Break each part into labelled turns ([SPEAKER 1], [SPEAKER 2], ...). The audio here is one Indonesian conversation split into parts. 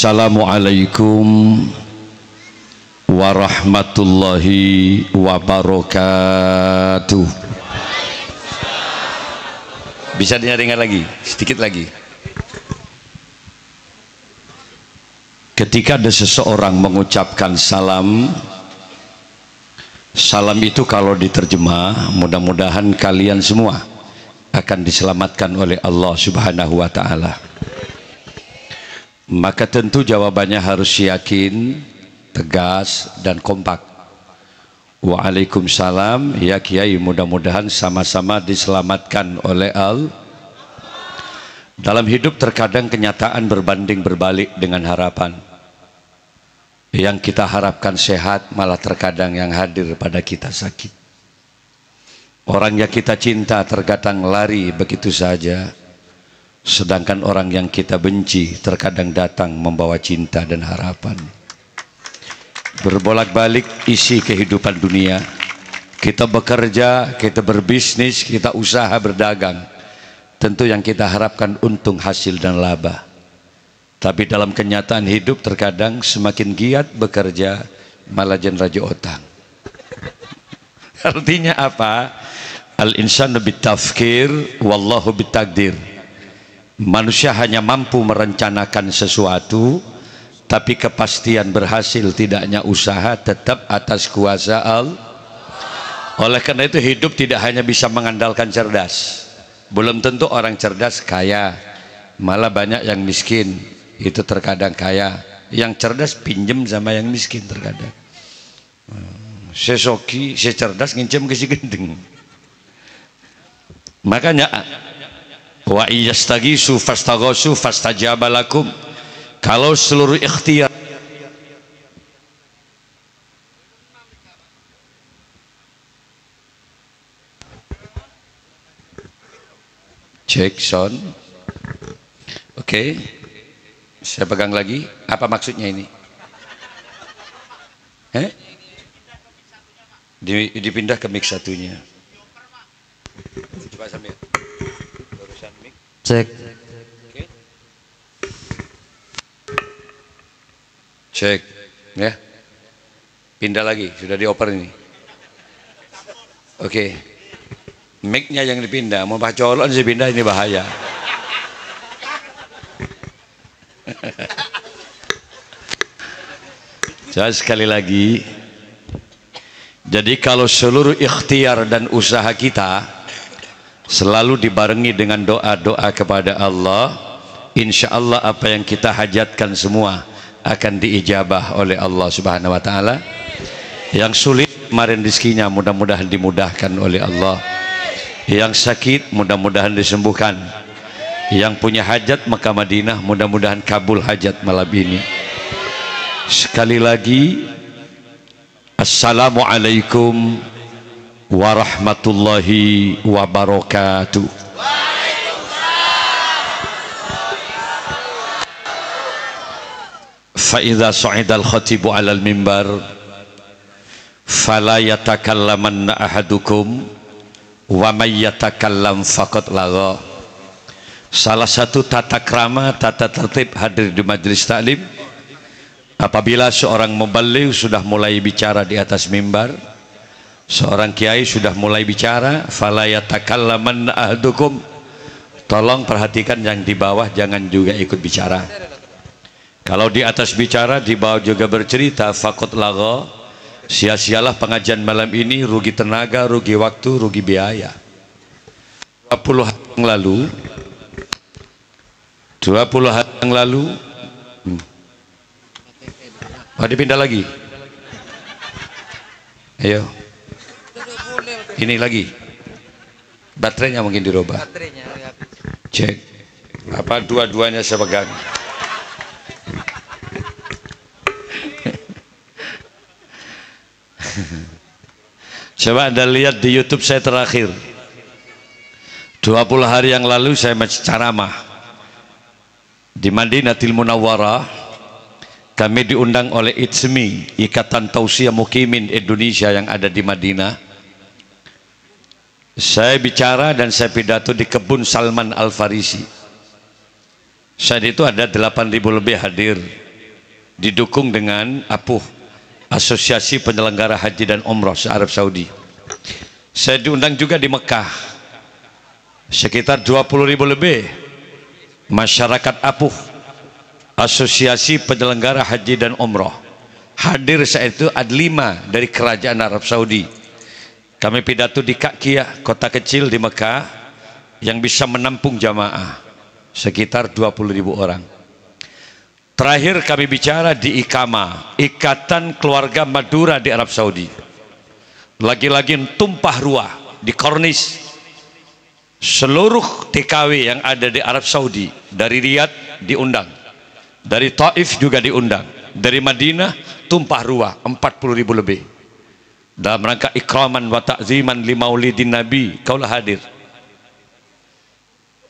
[SPEAKER 1] Assalamualaikum warahmatullahi wabarakatuh. Bisa dengar lagi, sedikit lagi. Ketika ada seseorang mengucapkan salam, salam itu kalau diterjemah, mudah-mudahan kalian semua akan diselamatkan oleh Allah Subhanahu wa Ta'ala. Maka tentu jawabannya harus yakin, tegas, dan kompak. Waalaikumsalam, ya Kiai, mudah-mudahan sama-sama diselamatkan oleh Allah. Dalam hidup terkadang kenyataan berbanding berbalik dengan harapan. Yang kita harapkan sehat, malah terkadang yang hadir pada kita sakit. Orang yang kita cinta terkadang lari begitu saja, sedangkan orang yang kita benci terkadang datang membawa cinta dan harapan. Berbolak-balik isi kehidupan dunia. Kita bekerja, kita berbisnis, kita usaha berdagang. Tentu yang kita harapkan untung, hasil dan laba. Tapi dalam kenyataan hidup terkadang semakin giat bekerja malah raja otang. Artinya apa? Al-insanu bitafkir wallahu bitakdir. Manusia hanya mampu merencanakan sesuatu, tapi kepastian berhasil tidaknya usaha tetap atas kuasa Allah. Oleh karena itu hidup tidak hanya bisa mengandalkan cerdas. Belum tentu orang cerdas kaya, malah banyak yang miskin. Itu terkadang kaya. Yang cerdas pinjem sama yang miskin terkadang. Sesoki, secerdas ngincem ke si gendeng. Makanya wa iyastaghisu fastaghasu fastajaba lakum. Kalau seluruh ikhtiar cek sound. Oke. Saya pegang lagi. Apa maksudnya ini? Dipindah ke mic satunya. Coba sambil urusan mic. Cek. Oke. Cek. Ya. Pindah lagi, sudah dioper ini. Oke. Mic-nya yang dipindah, mau bah colon sih pindah, ini bahaya. Saya sekali lagi. Jadi kalau seluruh ikhtiar dan usaha kita selalu dibarengi dengan doa-doa kepada Allah, insya Allah apa yang kita hajatkan semua akan diijabah oleh Allah Subhanahu wa Ta'ala. Yang sulit kemarin rezekinya mudah-mudahan dimudahkan oleh Allah. Yang sakit mudah-mudahan disembuhkan. Yang punya hajat Mekah Madinah mudah-mudahan kabul hajat malam ini. Sekali lagi, Assalamualaikum warahmatullahi wabarakatuh. Fa idza sa'ida al-khatibu 'ala al-mimbar fala yatakallamanna ahadukum wa may yatakallam faqad lagha. Salah satu tata krama, tata tertib hadir di majelis taklim, apabila seorang muballigh sudah mulai bicara di atas mimbar, seorang kiai sudah mulai bicara, fala yatakallamanna ahadukum, tolong perhatikan yang di bawah jangan juga ikut bicara. Kalau di atas bicara, di bawah juga bercerita, faqad lagha, sia-sialah pengajian malam ini, rugi tenaga, rugi waktu, rugi biaya. 20 hari yang lalu 20 hari yang lalu dipindah lagi. Ayo. Ini lagi. Baterainya mungkin dirubah. Cek. Apa dua-duanya saya pegang. Coba Anda lihat di YouTube saya terakhir 20 hari yang lalu saya ceramah di Madinatul Munawwarah. Kami diundang oleh ITSMI, Ikatan Tausiah Mukimin Indonesia yang ada di Madinah. Saya bicara dan saya pidato di kebun Salman Al Farisi. Saat itu ada 8.000 lebih hadir. didukung dengan APUH, Asosiasi Penyelenggara Haji dan Umroh se-Arab Saudi. Saya diundang juga di Mekah, sekitar 20.000 lebih masyarakat APUH, Asosiasi Penyelenggara Haji dan Umroh, hadir saat itu. Ada 5 dari kerajaan Arab Saudi. Kami pidato di Kakia, kota kecil di Mekah yang bisa menampung jamaah sekitar 20.000 orang. Terakhir kami bicara di IKAMA, Ikatan Keluarga Madura di Arab Saudi. Lagi-lagi tumpah ruah di kornis. Seluruh TKW yang ada di Arab Saudi, dari Riyadh diundang, dari Taif juga diundang, dari Madinah tumpah ruah 40.000 lebih dalam rangka ikraman wa ta'ziman li maulidin Nabi. Kaulah hadir.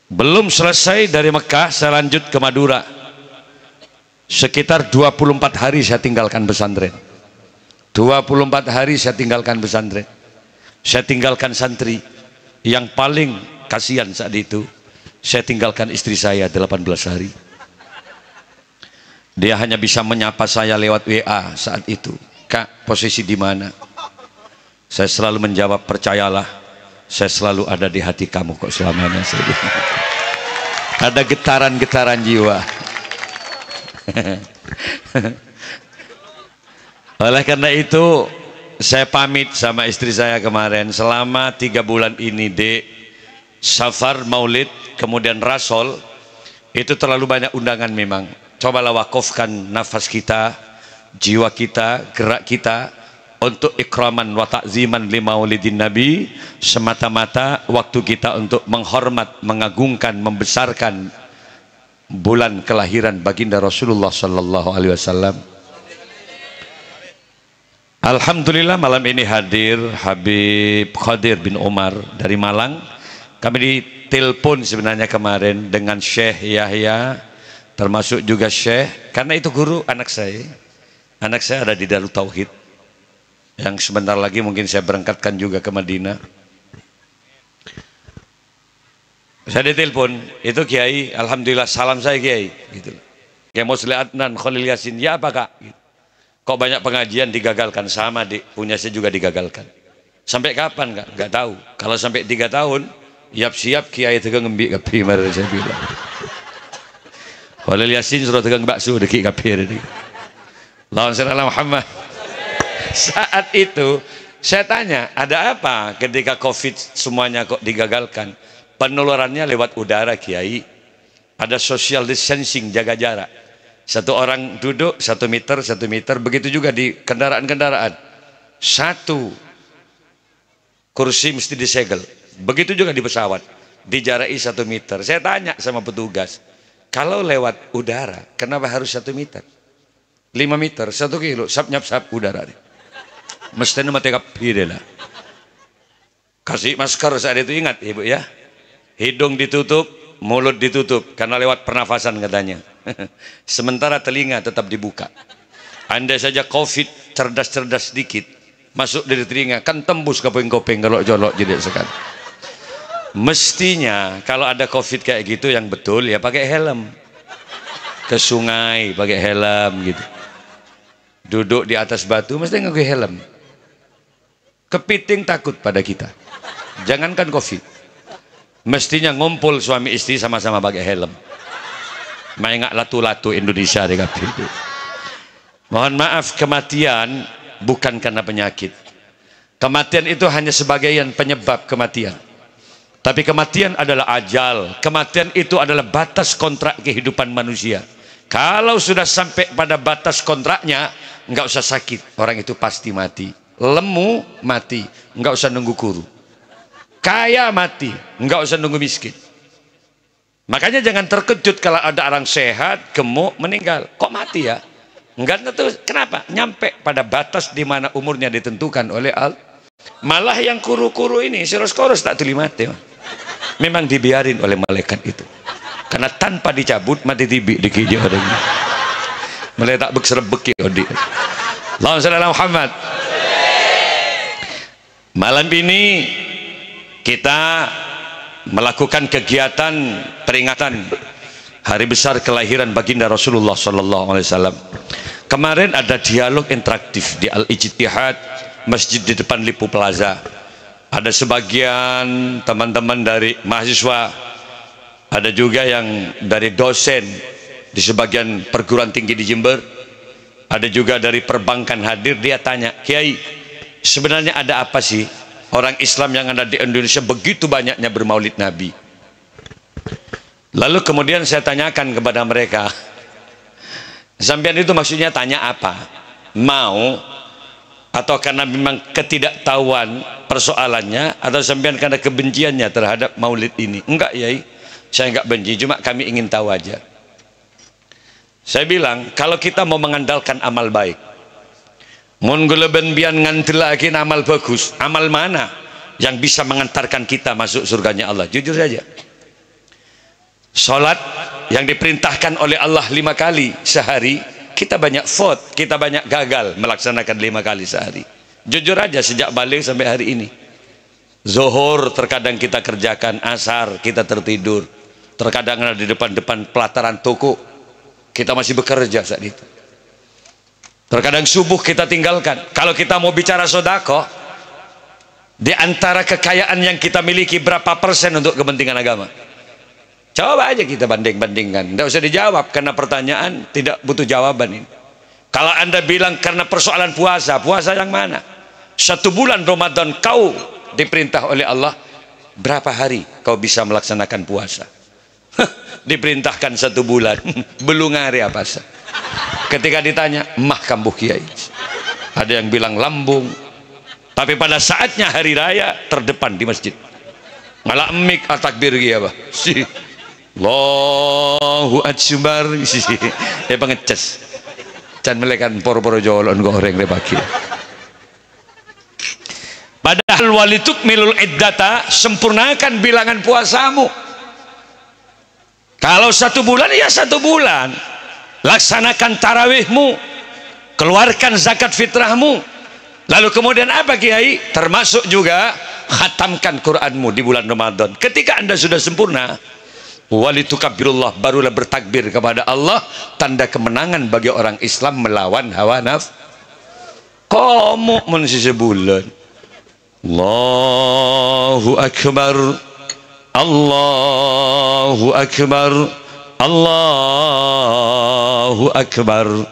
[SPEAKER 1] Belum selesai dari Mekah, saya lanjut ke Madura. Sekitar 24 hari saya tinggalkan pesantren. 24 hari saya tinggalkan pesantren. Saya tinggalkan santri. Yang paling kasihan saat itu, saya tinggalkan istri saya 18 hari. Dia hanya bisa menyapa saya lewat WA saat itu. Kak, posisi di mana? Saya selalu menjawab, percayalah, saya selalu ada di hati kamu kok selamanya. Ada getaran-getaran jiwa. Oleh karena itu, saya pamit sama istri saya kemarin. Selama 3 bulan ini, Dek, Safar, Maulid, kemudian Rasol, itu terlalu banyak undangan memang. Cobalah wakafkan nafas kita, jiwa kita, gerak kita untuk ikraman wa ta'ziman li maulidin Nabi, semata-mata waktu kita untuk menghormat, mengagungkan, membesarkan bulan kelahiran baginda Rasulullah sallallahu alaihi wasallam. Alhamdulillah malam ini hadir Habib Khadir bin Umar dari Malang. Kami ditelepon sebenarnya kemarin dengan Syekh Yahya, termasuk juga Syekh, karena itu guru anak saya. Anak saya ada di Darut Tauhid, yang sebentar lagi mungkin saya berangkatkan juga ke Madinah. Saya ditelepon, itu Kiai, alhamdulillah salam saya Kiai, gitu. Kiai Musli Adnan Khalil Yasin, ya apa Kak? Gitu. Kok banyak pengajian digagalkan? Sama Dik, punya saya juga digagalkan. Sampai kapan Kak? Gak tahu. Kalau sampai 3 tahun, siap-siap Kiai tegang ngembik kapi, mari saya bilang. Khalil Yasin suruh tegang bakso deki kapir ini. Lawan sallallahu Muhammad. Saat itu saya tanya, ada apa ketika Covid semuanya kok digagalkan? Penularannya lewat udara Kiai. Ada social distancing, jaga jarak. 1 orang duduk 1 meter, 1 meter. Begitu juga di kendaraan-kendaraan. 1 kursi mesti disegel. Begitu juga di pesawat, dijaraki 1 meter. Saya tanya sama petugas, kalau lewat udara, kenapa harus 1 meter? 5 meter, 1 kilo, sap-nyap-sap udara. Mestinya mati kapir lah. Kasih masker saat itu, ingat Ibu ya. Hidung ditutup, mulut ditutup, karena lewat pernafasan katanya. Sementara telinga tetap dibuka. Andai saja Covid cerdas-cerdas sedikit, masuk dari telinga, kan tembus ke kopeng-kopeng kalau jolok jadi sekarang. Mestinya kalau ada Covid kayak gitu yang betul ya pakai helm. Ke sungai pakai helm gitu. Duduk di atas batu mesti pakai helm. Kepiting takut pada kita. Jangankan Covid. Mestinya ngumpul suami istri sama-sama pakai helm. Main latu-latu Indonesia deh itu. Mohon maaf, kematian bukan karena penyakit. Kematian itu hanya sebagian penyebab kematian. Tapi kematian adalah ajal. Kematian itu adalah batas kontrak kehidupan manusia. Kalau sudah sampai pada batas kontraknya, nggak usah sakit, orang itu pasti mati. Lemu mati, nggak usah nunggu kuru. Kaya mati, nggak usah nunggu miskin. Makanya jangan terkejut kalau ada orang sehat, gemuk, meninggal. Kok mati ya? Enggak tentu. Kenapa? Nyampe pada batas di mana umurnya ditentukan oleh Allah. Malah yang kuru-kuru ini, siros-koros tak tuli mati. Memang dibiarin oleh malaikat itu. Karena tanpa dicabut mati tibi di kiri orang ini. Meletak bekserebeki odi. Allahumma shalli ala Muhammad. Malam ini kita melakukan kegiatan peringatan hari besar kelahiran baginda Rasulullah sallallahu alaihi wasallam. Kemarin ada dialog interaktif di Al-Ijtihad, masjid di depan Lipo Plaza. Ada sebagian teman-teman dari mahasiswa, ada juga yang dari dosen di sebagian perguruan tinggi di Jember, ada juga dari perbankan hadir. Dia tanya, Kiai, sebenarnya ada apa sih orang Islam yang ada di Indonesia begitu banyaknya bermaulid Nabi? Lalu kemudian saya tanyakan kepada mereka, sampean itu maksudnya tanya apa? Mau atau karena memang ketidaktahuan persoalannya, atau sampean karena kebenciannya terhadap maulid ini? Enggak, Yai, saya enggak benci, cuma kami ingin tahu aja. Saya bilang, kalau kita mau mengandalkan amal baik, mun guleben bian ngantelakin amal bagus, amal mana yang bisa mengantarkan kita masuk surganya Allah? Jujur saja, sholat yang diperintahkan oleh Allah 5 kali sehari, kita banyak vote, kita banyak gagal melaksanakan 5 kali sehari. Jujur aja, sejak balik sampai hari ini, zuhur terkadang kita kerjakan, asar kita tertidur, terkadang ada di depan-depan pelataran toko kita masih bekerja saat itu, terkadang subuh kita tinggalkan. Kalau kita mau bicara sodako, di antara kekayaan yang kita miliki berapa persen untuk kepentingan agama? Coba aja kita banding-bandingkan. Tidak usah dijawab karena pertanyaan tidak butuh jawaban ini. Kalau anda bilang karena persoalan puasa, puasa yang mana? 1 bulan Ramadan kau diperintah oleh Allah, berapa hari kau bisa melaksanakan puasa? Diperintahkan 1 bulan, belum hari apa sah. Ketika ditanya, mah kambuh Kiai, ada yang bilang lambung, tapi pada saatnya hari raya terdepan di masjid, malah emik takbir gitu apa sih, Allahu Akbar sih, pengeces can melekan poro-poro jolon goreng rebaki. Padahal walitukmilul iddata, sempurnakan bilangan puasamu. Kalau 1 bulan, ya 1 bulan. Laksanakan tarawihmu, keluarkan zakat fitrahmu. Lalu kemudian apa Kiai? Termasuk juga khatamkan Quranmu di bulan Ramadan. Ketika anda sudah sempurna, walitukabbirullah, barulah bertakbir kepada Allah, tanda kemenangan bagi orang Islam melawan hawa nafsu. Kamu manusia sebulan, Allahu Akbar, Allahu Akbar, Allahu Akbar.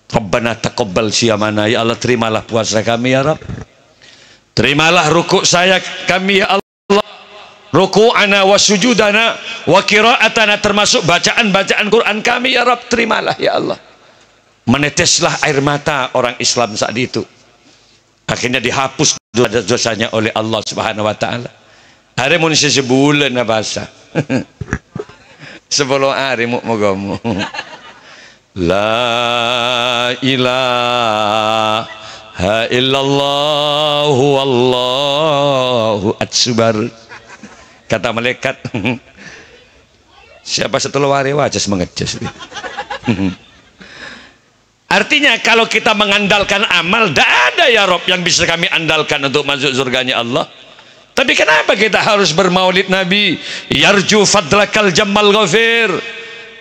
[SPEAKER 1] Rabbana taqabbal siyamana, ya Allah terimalah puasa kami ya Rabb, terimalah rukuk saya kami ya Allah, ruku'ana wa sujudana wa qira'atana, termasuk bacaan-bacaan Quran kami ya Rabb, terimalah ya Allah. Meneteslah air mata orang Islam saat itu, akhirnya dihapus dosanya oleh Allah Subhanahu wa taala. Hari manusia sebulan apa sah? 10 hari mogamu. La ilaha illallah wallahu akbar. Kata malaikat, siapa setelah hari wajah mengejas. Artinya kalau kita mengandalkan amal, tidak ada ya Rob yang bisa kami andalkan untuk masuk surganya Allah. Tapi kenapa kita harus bermaulid Nabi? Yarju fadlakal jammal ghafir.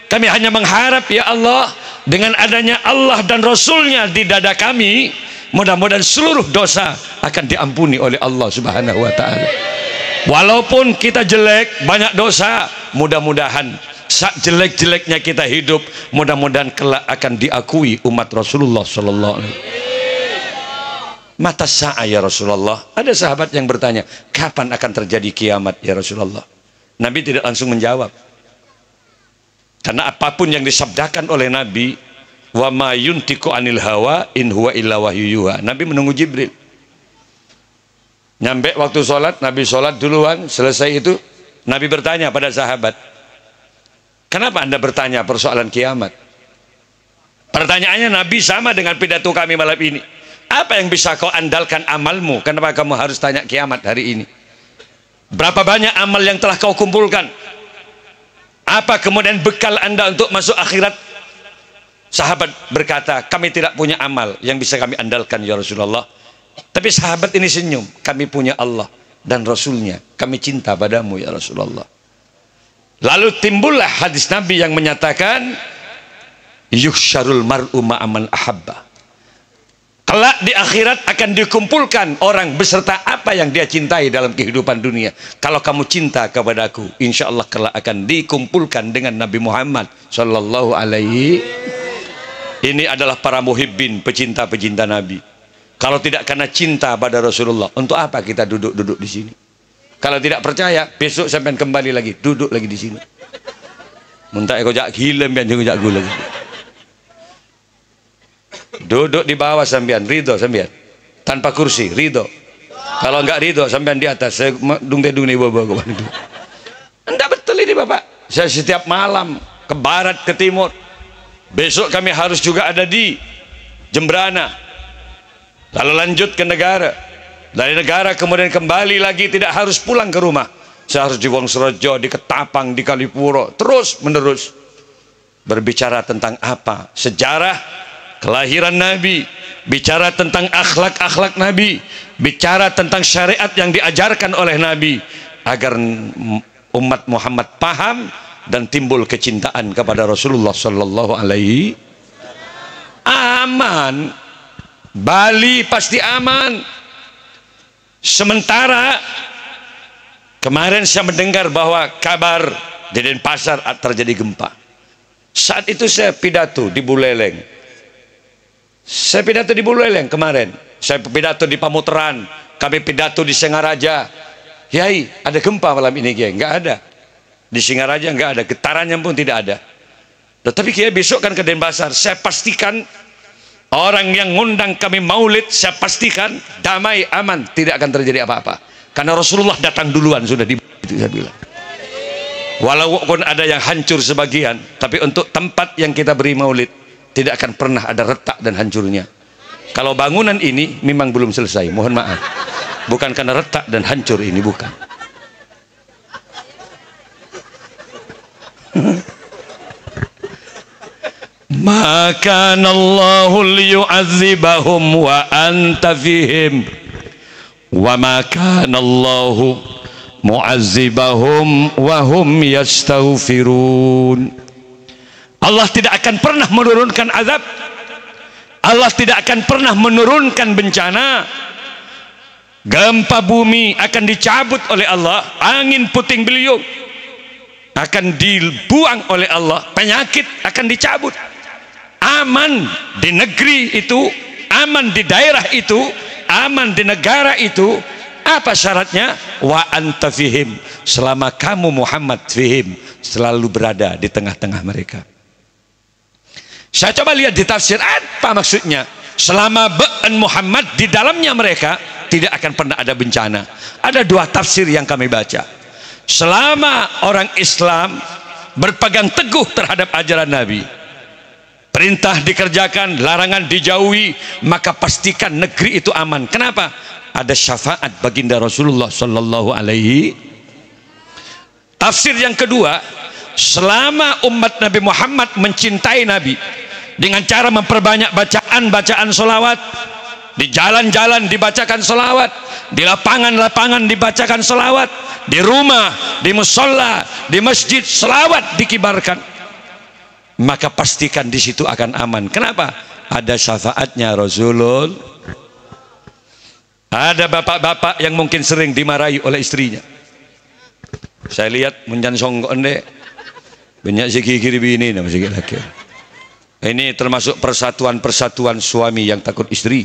[SPEAKER 1] Kami hanya mengharap ya Allah, dengan adanya Allah dan Rasulnya di dada kami, mudah-mudahan seluruh dosa akan diampuni oleh Allah Subhanahu wa ta'ala. Walaupun kita jelek, banyak dosa, mudah-mudahan saat jelek-jeleknya kita hidup, mudah-mudahan kelak akan diakui umat Rasulullah sallallahu alaihi wasallam. Mata sa'a ya Rasulullah. Ada sahabat yang bertanya, kapan akan terjadi kiamat ya Rasulullah? Nabi tidak langsung menjawab, karena apapun yang disabdakan oleh Nabi, wa ma yuntiqu anil hawa in huwa illa wahyu yuha, Nabi menunggu Jibril. Nyampe waktu sholat, Nabi sholat duluan. Selesai itu Nabi bertanya pada sahabat, kenapa anda bertanya persoalan kiamat? Pertanyaannya Nabi sama dengan pidato kami malam ini. Apa yang bisa kau andalkan amalmu? Kenapa kamu harus tanya kiamat hari ini? Berapa banyak amal yang telah kau kumpulkan? Apa kemudian bekal anda untuk masuk akhirat? Sahabat berkata, kami tidak punya amal yang bisa kami andalkan ya Rasulullah. Tapi sahabat ini senyum, kami punya Allah dan Rasulnya, kami cinta padamu ya Rasulullah. Lalu timbullah hadis Nabi yang menyatakan, yuhsyarul mar'u ma'aman ahabba. Kelak di akhirat akan dikumpulkan orang beserta apa yang dia cintai dalam kehidupan dunia. Kalau kamu cinta kepadaku, insya Allah kelak akan dikumpulkan dengan Nabi Muhammad Sallallahu Alaihi. Ini adalah para muhibbin, pecinta-pecinta Nabi. Kalau tidak karena cinta pada Rasulullah, untuk apa kita duduk-duduk di sini? Kalau tidak percaya, besok sampai kembali lagi, duduk lagi di sini. Muntah ekojak gila, biar juga gula lagi. Duduk di bawah sampean, ridho sampean. Tanpa kursi, ridho. Kalau enggak ridho, sampean di atas. Saya dung-dung nih bawa itu. Enggak betul ini Bapak. Saya setiap malam ke barat, ke timur. Besok kami harus juga ada di Jembrana. Lalu lanjut ke negara. Dari negara kemudian kembali lagi, tidak harus pulang ke rumah. Saya harus di Wonosobo, di Ketapang, di Kalipuro, terus menerus berbicara tentang apa? Sejarah kelahiran Nabi, bicara tentang akhlak-akhlak Nabi, bicara tentang syariat yang diajarkan oleh Nabi, agar umat Muhammad paham dan timbul kecintaan kepada Rasulullah Sallallahu Alaihi. Aman, Bali pasti aman. Sementara kemarin saya mendengar bahwa kabar di Denpasar terjadi gempa. Saat itu saya pidato di Buleleng. Saya pidato di Buleleng kemarin. Saya pidato di Pamuteran. Kami pidato di Singaraja. Yai, ada gempa malam ini, Kiai? Enggak ada. Di Singaraja enggak ada. Getarannya pun tidak ada. Tetapi Kiai besok kan ke Denpasar. Saya pastikan orang yang ngundang kami maulid, saya pastikan damai, aman, tidak akan terjadi apa-apa. Karena Rasulullah datang duluan sudah di itu saya bilang. Walaupun ada yang hancur sebagian, tapi untuk tempat yang kita beri maulid tidak akan pernah ada retak dan hancurnya. Kalau bangunan ini memang belum selesai, mohon maaf. Bukan karena retak dan hancur ini, bukan. Maka Allahu liyu'adzibahum wa anta fihim wa ma kana Allahu mu'adzibahum wa hum yastaghfirun. Allah tidak akan pernah menurunkan azab. Allah tidak akan pernah menurunkan bencana. Gempa bumi akan dicabut oleh Allah, angin puting beliung akan dibuang oleh Allah, penyakit akan dicabut. Aman di negeri itu, aman di daerah itu, aman di negara itu. Apa syaratnya? Wa anta fihim, selama kamu Muhammad fihim, selalu berada di tengah-tengah mereka. Saya coba lihat di tafsir, apa maksudnya? Selama Muhammad di dalamnya mereka, tidak akan pernah ada bencana. Ada dua tafsir yang kami baca. Selama orang Islam berpegang teguh terhadap ajaran Nabi, perintah dikerjakan, larangan dijauhi, maka pastikan negeri itu aman. Kenapa? Ada syafaat baginda Rasulullah Sallallahu Alaihi. Tafsir yang kedua, selama umat Nabi Muhammad mencintai Nabi dengan cara memperbanyak bacaan solawat, di jalan-jalan dibacakan solawat, di lapangan-lapangan dibacakan solawat, di rumah, di musola, di masjid solawat dikibarkan, maka pastikan di situ akan aman. Kenapa? Ada syafaatnya Rasulullah. Ada bapak-bapak yang mungkin sering dimarahi oleh istrinya. Saya lihat munjan songgok ende banyak sikir bini nama sikir laki. Ini termasuk persatuan-persatuan suami yang takut istri.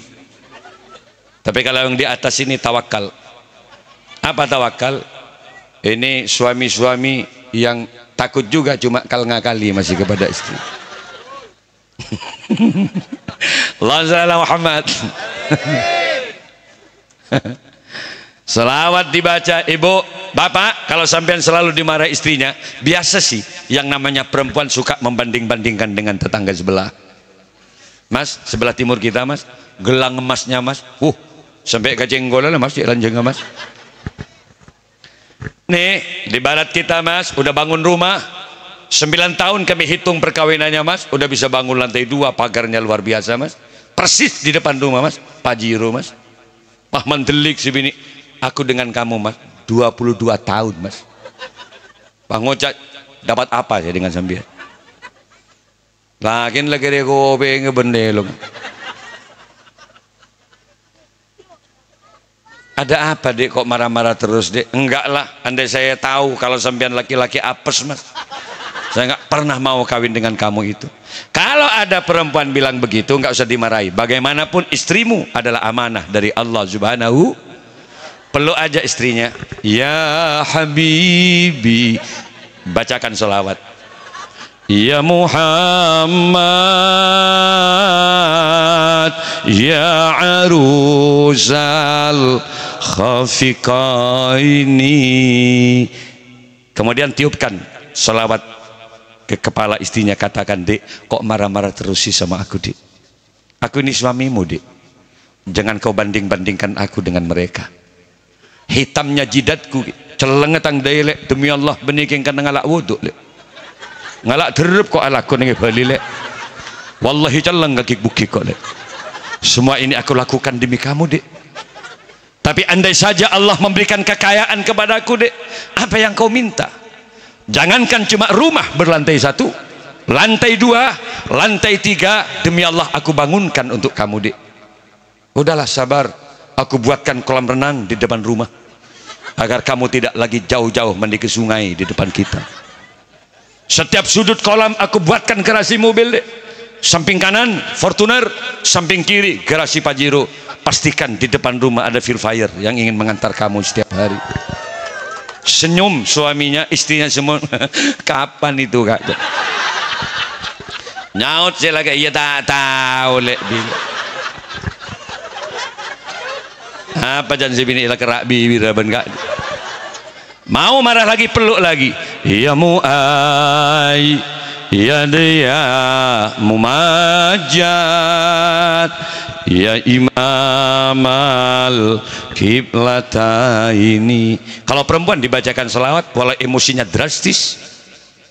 [SPEAKER 1] Tapi kalau yang di atas ini tawakal. Apa tawakal? Ini suami-suami yang takut juga, cuma ngakali masih kepada istri. Allahumma Muhammad. Selawat dibaca. Ibu, bapak, kalau sampean selalu dimarahi istrinya, biasa sih yang namanya perempuan suka membanding-bandingkan dengan tetangga sebelah. Mas, sebelah timur kita mas, gelang emasnya mas, sampai ke jenggolan mas, lanjeng mas. Nih di barat kita mas, udah bangun rumah 9 tahun kami hitung perkawinannya mas, udah bisa bangun lantai 2, pagarnya luar biasa mas, persis di depan rumah mas, Pajiro mas. Wah mendelik si bini, aku dengan kamu mas 22 tahun mas. Pak Ngocak dapat apa saya dengan sambian? Lakin lagi dia kopi ngebendel. Ada apa dek kok marah-marah terus dek? Enggak lah, andai saya tahu kalau sampean laki-laki apes mas, saya nggak pernah mau kawin dengan kamu itu. Kalau ada perempuan bilang begitu nggak usah dimarahi. Bagaimanapun istrimu adalah amanah dari Allah Subhanahu. Peluk aja istrinya, ya Habibi, bacakan sholawat. Ya Muhammad, ya aruzal khafiqaini. Kemudian tiupkan sholawat ke kepala istrinya, katakan, dek kok marah-marah terus sih sama aku dek? Aku ini suamimu dek, jangan kau banding-bandingkan aku dengan mereka. Hitamnya jidatku celengetang dailek, demi Allah beniking kan ngalak wuduk lek. Ngalak derep kok alaku ning Bali lek. Wallahi celeng kaki buki kok lek. Semua ini aku lakukan demi kamu dek. Tapi andai saja Allah memberikan kekayaan kepadaku dek, apa yang kau minta? Jangankan cuma rumah berlantai 1, lantai 2, lantai 3, demi Allah aku bangunkan untuk kamu dek. Udahlah sabar, aku buatkan kolam renang di depan rumah agar kamu tidak lagi jauh-jauh mandi ke sungai di depan kita. Setiap sudut kolam aku buatkan garasi mobil dek. Samping kanan Fortuner, samping kiri garasi Pajero. Pastikan di depan rumah ada Firefire yang ingin mengantar kamu setiap hari. Senyum suaminya, istrinya semua. Kapan itu kak? Nyaut saya lagi, iya tak tahu lek. Apa jangan si bini lah kerak bibir aban kak. Mau marah lagi, peluk lagi. Ya mu'ay, ya dia mumajat, ya imamal kiblataini. Kalau perempuan dibacakan selawat, walau emosinya drastis,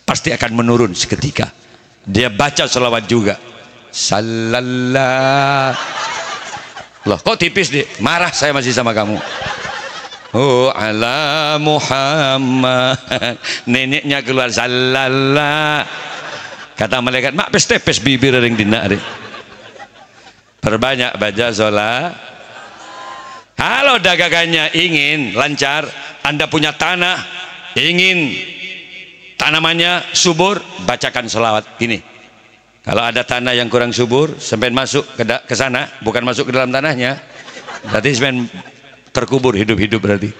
[SPEAKER 1] pasti akan menurun seketika. Dia baca selawat juga. Sallallahu. Loh kok tipis deh? Marah saya masih sama kamu. Oh ala Muhammad. Neneknya keluar sallallahu. Kata malaikat, mak pes tepes bibir ring dina deh. Perbanyak baca sholat. Kalau dagangannya ingin lancar, Anda punya tanah, ingin tanamannya subur, bacakan sholawat gini. Kalau ada tanah yang kurang subur, sampai masuk ke sana, bukan masuk ke dalam tanahnya, berarti sampai terkubur hidup-hidup berarti.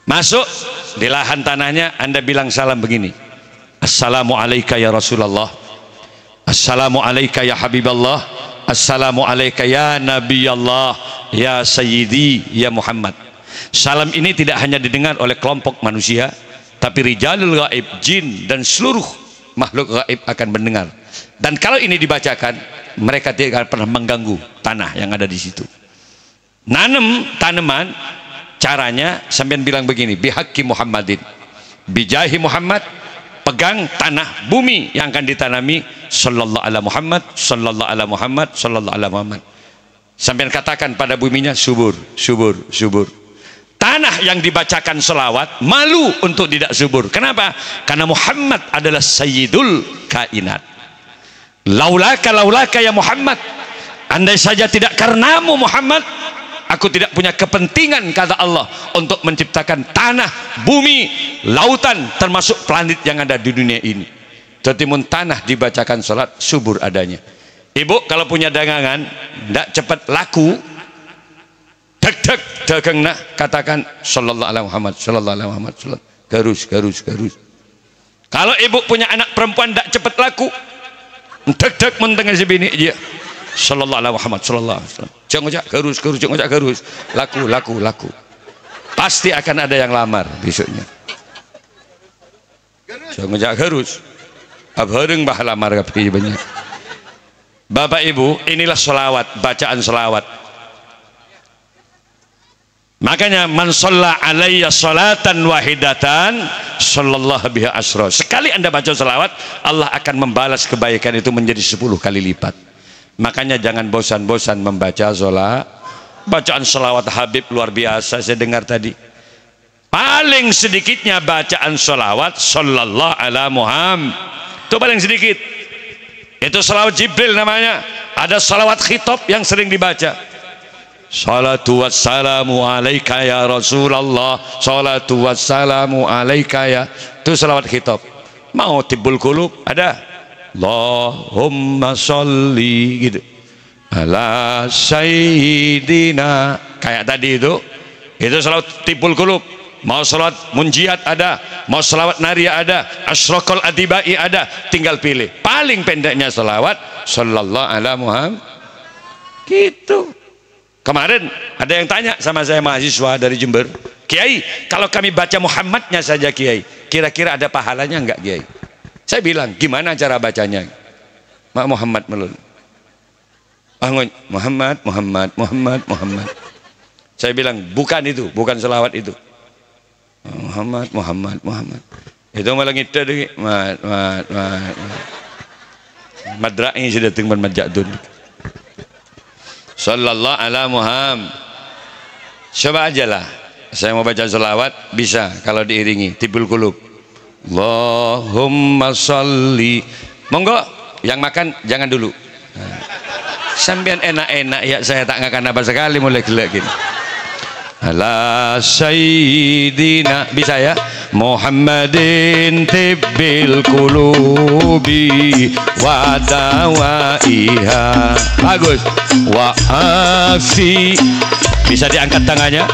[SPEAKER 1] Masuk di lahan tanahnya, Anda bilang salam begini. Assalamualaikum ya Rasulullah. Assalamualaikum ya Habiballah. Assalamualaikum ya Nabi Allah, ya Sayyidi, ya Muhammad. Salam ini tidak hanya didengar oleh kelompok manusia, tapi rijalul gaib, jin dan seluruh makhluk gaib akan mendengar. Dan kalau ini dibacakan, mereka tidak akan pernah mengganggu tanah yang ada di situ. Nanam tanaman, caranya sampean bilang begini, bihaqqi Muhammadin, bijahi Muhammad, pegang tanah bumi yang akan ditanami, sallallahu ala Muhammad, sallallahu ala Muhammad, sallallahu ala Muhammad. Sampean katakan pada buminya, subur, subur, subur. Tanah yang dibacakan selawat malu untuk tidak subur. Kenapa? Karena Muhammad adalah sayyidul kainat. Laulaka laulaka ya Muhammad, andai saja tidak karenamu Muhammad, aku tidak punya kepentingan, kata Allah, untuk menciptakan tanah, bumi, lautan, termasuk planet yang ada di dunia ini. Tetimun tanah dibacakan salat subur adanya. Ibu kalau punya dagangan tidak cepat laku, deg-deg dagangna, katakan sallallahu alaihi Muhammad, sallallahu alaihi Muhammad, garus garus garus. Kalau ibu punya anak perempuan tidak cepat laku, deg-deg mentengah sebini dia, sallallahu alaihi Muhammad, sallallahu alaihi wasallam. Jangan ngojak garus garus, jangan ngojak garus, laku laku laku. Pasti akan ada yang lamar besoknya. Jangan ngojak garus. Abhareng bah lamar kabeh banyak. Bapak Ibu, inilah selawat, bacaan selawat. Makanya man shalla alayya salatan wahidatan sallallahu biha asra. Sekali Anda baca selawat, Allah akan membalas kebaikan itu menjadi 10 kali lipat. Makanya jangan bosan-bosan membaca sholat. Bacaan selawat Habib luar biasa, saya dengar tadi. Paling sedikitnya bacaan selawat sallallahu ala Muhammad, itu paling sedikit. Itu salawat Jibril namanya. Ada salawat khitab yang sering dibaca. Salatu wassalamu alaika ya Rasulullah, salatu wassalamu alaika ya. Itu salawat khitab. Mau tibbul qulub ada. Allahumma sholli gitu. Ala sayyidina kayak tadi itu salawat tibbul qulub. Mau salawat munjiat ada, mau salawat nariyah ada, asyraqal adibai ada, tinggal pilih. Paling pendeknya salawat sallallahu alaihi Muhammad gitu. Kemarin ada yang tanya sama saya, mahasiswa dari Jember, Kiai, kalau kami baca Muhammadnya saja Kiai, kira-kira ada pahalanya enggak Kiai? Saya bilang, gimana cara bacanya? Mak Muhammad melulu. Muhammad, Muhammad, Muhammad, Muhammad. Saya bilang, bukan itu, bukan selawat itu. Muhammad, Muhammad, Muhammad. Itu malah ngita deh, Madrai sudah tinggal majadun. Sallallahu ala Muhammad. Coba aja lah. Saya mau baca selawat bisa kalau diiringi tibbul qulub. Allahumma sholli. Monggo, yang makan jangan dulu. Sambian enak-enak ya, saya tak ngakan apa sekali mulai gelak gini. Ala sayyidina, bisa ya? Muhammadin tibbil qulubi wa dawaiha. Bagus. Wa afi, bisa diangkat tangannya.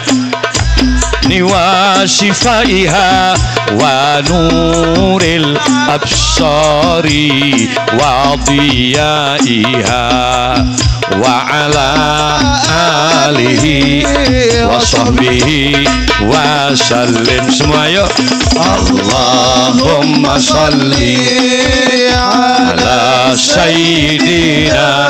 [SPEAKER 1] Ni wa shifaiha wa nuril absari wa diyaiha wa ala alihi wa sahbihi wa sallim. Semua yuk. Allahumma salli ala sayyidina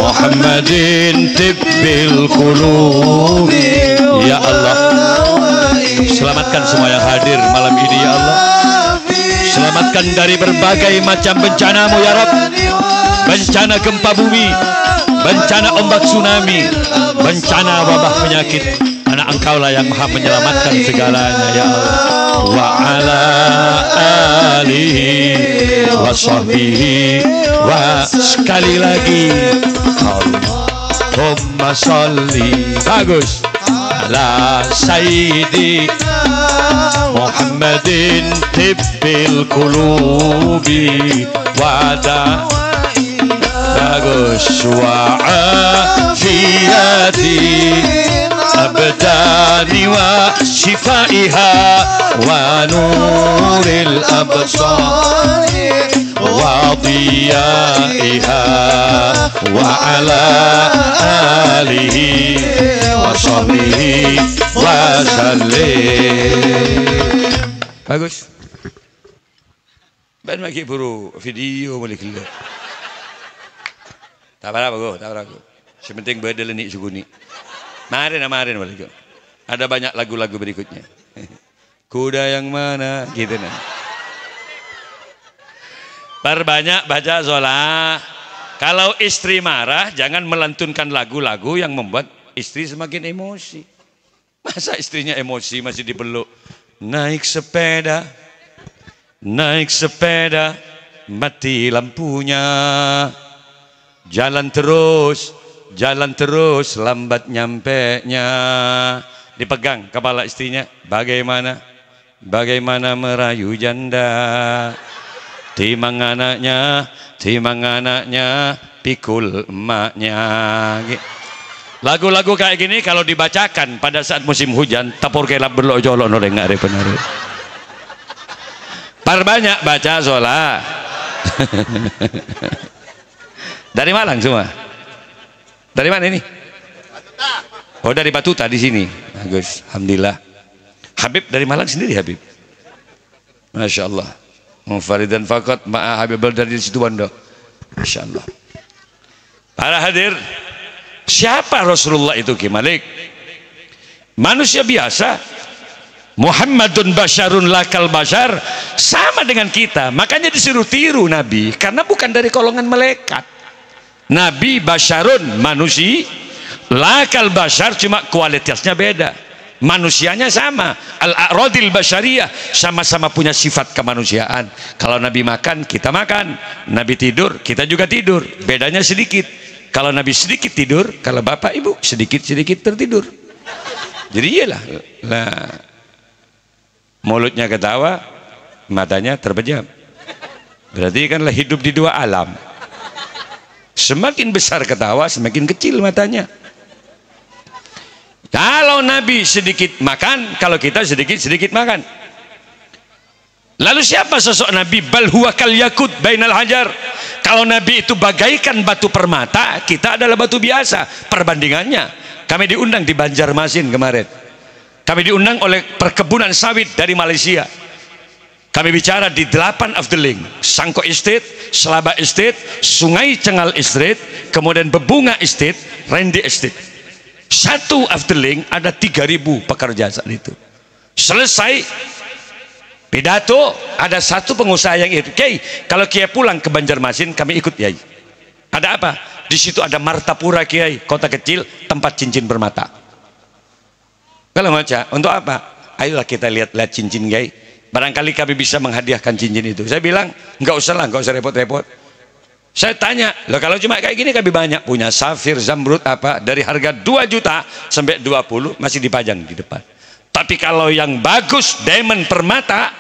[SPEAKER 1] Muhammadin tibbil qulubi. Ya Allah, selamatkan semua yang hadir malam ini ya Allah. Selamatkan dari berbagai macam bencana-Mu ya Rabb. Bencana gempa bumi, bencana ombak tsunami, bencana wabah penyakit. Karena Engkaulah yang maha menyelamatkan segalanya ya Allah. Wa ala alihi wa sahbihi wa, sekali lagi Allahumma sholli. Bagus. Ala sayyidi Muhammadin tibbil qulubi wa da. Bagus. Wa afiyati abdani wa shifaiha wa nuril absari wa diyaiha wa ala alihi wa sahbihi wa sallim. Bagus. Ben lagi buru video boleh keluar. Tak apa-apa, tak apa-apa. Sepenting bedel ni suguni. Marin boleh. Ada banyak lagu-lagu berikutnya. Kuda yang mana gitu nah. Perbanyak baca sholat. Kalau istri marah jangan melantunkan lagu-lagu yang membuat istri semakin emosi. Masa istrinya emosi masih dipeluk. Naik sepeda, mati lampunya. Jalan terus, lambat nyampenya. Dipegang kepala istrinya. Bagaimana merayu janda. Timang anaknya, pikul emaknya. Lagu-lagu kayak gini kalau dibacakan pada saat musim hujan, tapur kelap berlok jolok noleng ngare benar. Perbanyak baca sholat. Dari Malang semua. Dari mana ini? Oh, dari Batuta di sini. Bagus, alhamdulillah. Habib dari Malang sendiri Habib. Masya Allah. Munfaridan faqat ma'a Habib dari situ Bondo. Masya Allah. Para hadir, siapa Rasulullah itu Ki Malik? Manusia biasa. Muhammadun basyarun lakal basyar, sama dengan kita. Makanya disuruh tiru Nabi, karena bukan dari golongan malaikat. Nabi basyarun manusia, lakal basyar cuma kualitasnya beda. manusianya sama, al-a'radil basyariyah, sama-sama punya sifat kemanusiaan. Kalau Nabi makan, kita makan. Nabi tidur, kita juga tidur. Bedanya sedikit. Kalau Nabi sedikit tidur, kalau bapak ibu sedikit-sedikit tertidur. Jadi iyalah, mulutnya ketawa, matanya terpejam. Berarti kanlah hidup di dua alam. Semakin besar ketawa, semakin kecil matanya. Kalau Nabi sedikit makan, kalau kita sedikit-sedikit makan. Lalu siapa sosok Nabi? Bal huwa kal yakut bainal hajar. Kalau Nabi itu bagaikan batu permata, kita adalah batu biasa. Perbandingannya, kami diundang di Banjarmasin kemarin. Kami diundang oleh perkebunan sawit dari Malaysia. Kami bicara di 8 Afdeling, Sangko Estate, Selaba Estate, Sungai Cengal Estate, kemudian Bebunga Estate, Rendi Estate. Satu Afdeling ada 3.000 pekerja saat itu. Selesai pidato, ada satu pengusaha yang itu, Kiai, kalau Kiai pulang ke Banjarmasin, kami ikut Kiai. Ada apa? Di situ ada Martapura Kiai, kota kecil, tempat cincin bermata. Kalau baca, untuk apa? Ayolah kita lihat-lihat cincin Kiai. Barangkali kami bisa menghadiahkan cincin itu. Saya bilang, enggak usah lah, enggak usah repot-repot. Saya tanya, loh kalau cuma kayak gini kami banyak punya safir, zamrud apa, dari harga 2 juta sampai 20 masih dipajang di depan. Tapi kalau yang bagus, diamond permata,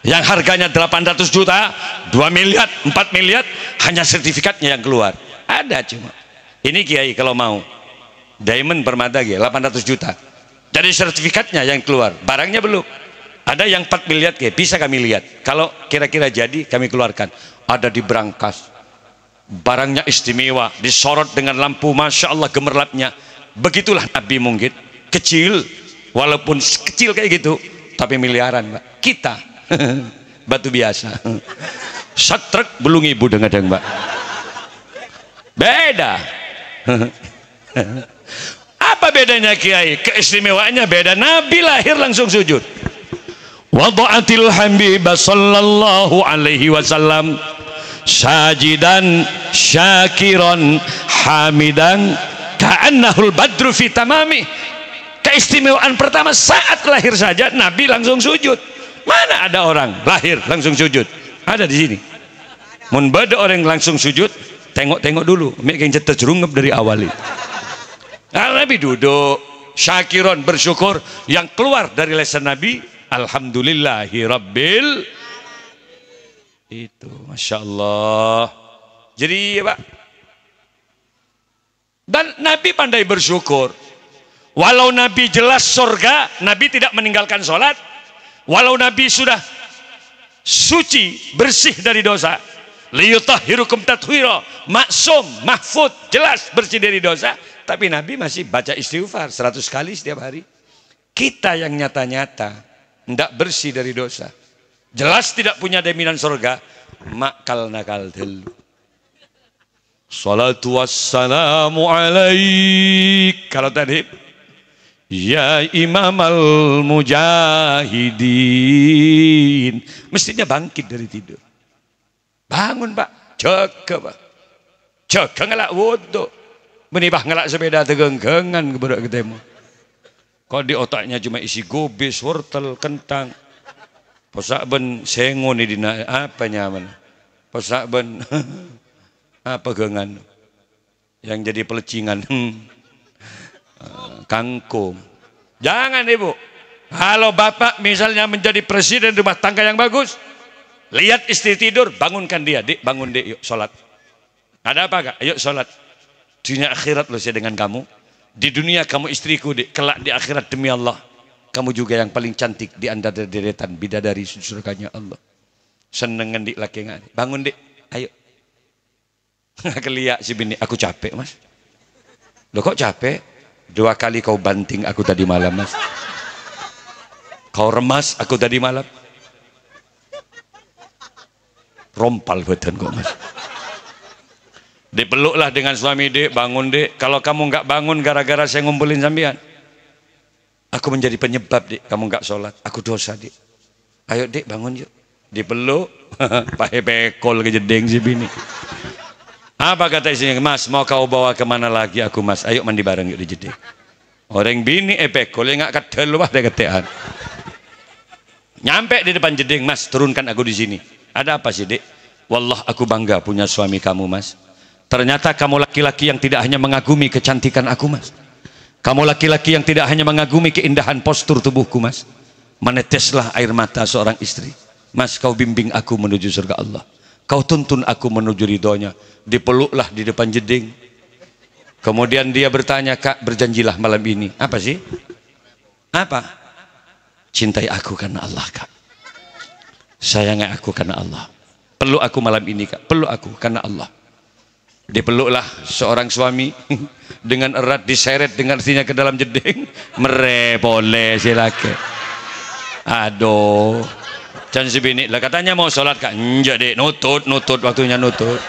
[SPEAKER 1] yang harganya 800 juta, 2 miliar, 4 miliar, hanya sertifikatnya yang keluar. Ada cuma. Ini Kiai kalau mau, diamond permata Kiai, 800 juta. Jadi sertifikatnya yang keluar, barangnya belum. Ada yang 4 miliar Kiai, bisa kami lihat. Kalau kira-kira jadi, kami keluarkan. Ada di Brankas, barangnya istimewa, disorot dengan lampu, masya Allah gemerlapnya. Begitulah Nabi mungkin, kecil, walaupun kecil kayak gitu, tapi miliaran Mbak. Kita batu biasa. Satrek belum ibu dengar-dengar Mbak. Beda. Apa bedanya Kiai? Keistimewaannya beda. Nabi lahir langsung sujud. Wada'atil habibah sallallahu alaihi wasallam sajidan syakiran hamidan ka'annahul badru fi tamami. Keistimewaan pertama saat lahir saja Nabi langsung sujud. Mana ada orang lahir langsung sujud? Ada di sini. Mun bada orang langsung sujud, tengok-tengok dulu, mek yang terjerungep dari awal itu. Nah, Nabi duduk, syakiron bersyukur, yang keluar dari lisan Nabi, alhamdulillahi rabbil. Itu masya Allah. Jadi ya Pak, dan Nabi pandai bersyukur. Walau Nabi jelas surga, Nabi tidak meninggalkan sholat. Walau Nabi sudah suci, bersih dari dosa, liyutahhirukum tathwira, maksum, mahfud, jelas bersih dari dosa, tapi Nabi masih baca istighfar 100 kali setiap hari. Kita yang nyata-nyata tidak bersih dari dosa, jelas tidak punya jaminan surga, makal nakal dulu. Salatu wassalamu alaik. Kalau tadi ya imam al-mujahidin, mestinya bangkit dari tidur. Bangun Pak, jaga Pak, jaga ngelak wudhu, menibah ngelak sepeda tegenggengan keberak ketemu. Kalau di otaknya cuma isi gobis, wortel, kentang, posak ben sengon di apa nyaman, posak ben apa gengan, yang jadi pelecingan, kangkung. Jangan Ibu. Kalau Bapak misalnya menjadi presiden rumah tangga yang bagus, lihat istri tidur, bangunkan dia, Dik, bangun Dik, yuk sholat. Ada apa Kak? Yuk sholat. Dunia akhirat loh saya dengan kamu. Di dunia kamu istriku, Dik, kelak di akhirat demi Allah, kamu juga yang paling cantik di antara deretan bidadari surganya Allah. Senengan Dik laki nggak? Bangun Dik, ayo. Keliak si bini, aku capek Mas. Loh kok capek? 2 kali kau banting aku tadi malam Mas. Kau remas aku tadi malam. Rompal badan kok Mas. Dipeluklah dengan suami Dek, bangun Dek. Kalau kamu nggak bangun gara-gara saya ngumpulin sampean, aku menjadi penyebab Dek, kamu nggak sholat, aku dosa Dek. Ayo Dek bangun yuk. Dipeluk, pakai pekol kejedeng si bini. Apa kata istrinya? Mas mau kau bawa kemana lagi aku Mas? Ayo mandi bareng yuk di jeding. Orang bini pekol nggak kadal wah deh ketean. Nyampe di depan jeding, Mas, turunkan aku di sini. Ada apa sih, Dek? Wallah, aku bangga punya suami kamu, Mas. Ternyata kamu laki-laki yang tidak hanya mengagumi kecantikan aku, Mas. Kamu laki-laki yang tidak hanya mengagumi keindahan postur tubuhku, Mas. Meneteslah air mata seorang istri. Mas, kau bimbing aku menuju surga Allah. Kau tuntun aku menuju ridhonya. Dipeluklah di depan jeding. Kemudian dia bertanya, Kak, berjanjilah malam ini. Apa sih? Apa? Cintai aku karena Allah, Kak. Sayangi aku karena Allah. Peluk aku malam ini, Kak. Peluk aku karena Allah. Dipeluklah seorang suami dengan erat, diseret dengan istrinya ke dalam jeding. Merepole silake. Aduh. Jangan sebini lah, katanya mau sholat, Kak. Enggak, Dek, nutut waktunya nutut.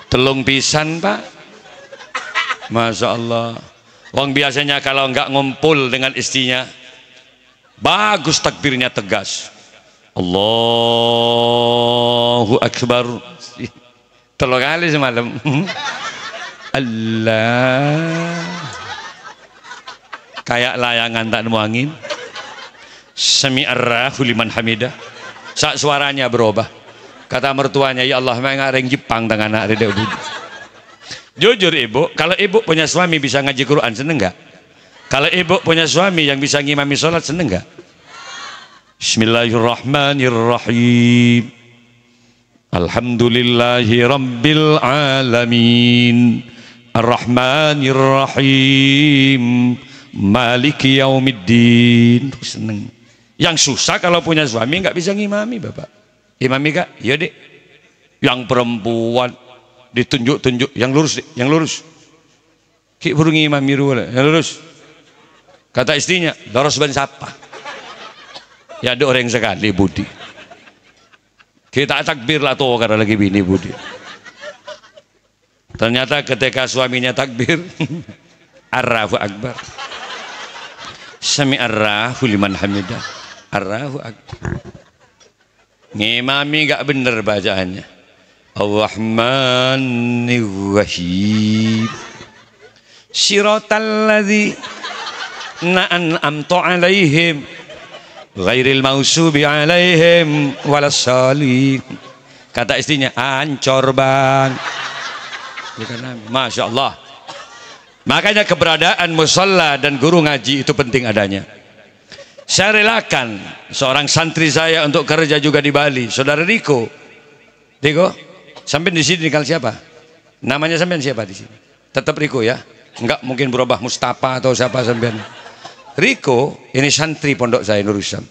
[SPEAKER 1] Telung pisan, Pak. Masya Allah. Wong biasanya kalau enggak ngumpul dengan istrinya, bagus takbirnya tegas. Allahu Akbar. Telur kali semalam. Allah. Kayak layangan tak nemu angin. Sami'arrahu liman hamidah. Sak suaranya berubah. Kata mertuanya, ya Allah, mengareng Jepang dengan anak Rida Budi. Jujur ibu, kalau ibu punya suami bisa ngaji Quran, seneng nggak? Kalau ibu punya suami yang bisa ngimami sholat, seneng nggak? Bismillahirrahmanirrahim. Alhamdulillahi rabbil alamin. Ar-Rahmanir-Rahim. Maliki yaumiddin. Seneng. Yang susah kalau punya suami nggak bisa ngimami, Bapak. Imami, Kak? Iya, Dek. Yang perempuan ditunjuk-tunjuk, yang lurus, Dek, yang lurus. Ki burung ngimami rula, yang lurus. Kata istrinya, daros ban siapa? Ya ada orang sekali Budi. Kita takbir lah tuh karena lagi bini Budi. Ternyata ketika suaminya takbir, Allahu Akbar. Sami'arrahu liman hamidah. Allahu Akbar. Ngimami gak bener bacaannya. Ar-Rahmanir Rahim. Siratal ladzi an'amta 'alaihim ghairil maghsubi 'alaihim walassalin. Kata istrinya, ancor bang. Masya Allah. Makanya keberadaan musalla dan guru ngaji itu penting adanya. Saya relakan seorang santri saya untuk kerja juga di Bali, saudara Riko. Riko, sampai di sini tinggal siapa? Namanya sampean siapa di sini? Tetap Riko ya? Enggak mungkin berubah Mustafa atau siapa sampean. Riko ini santri pondok saya Nur Islam.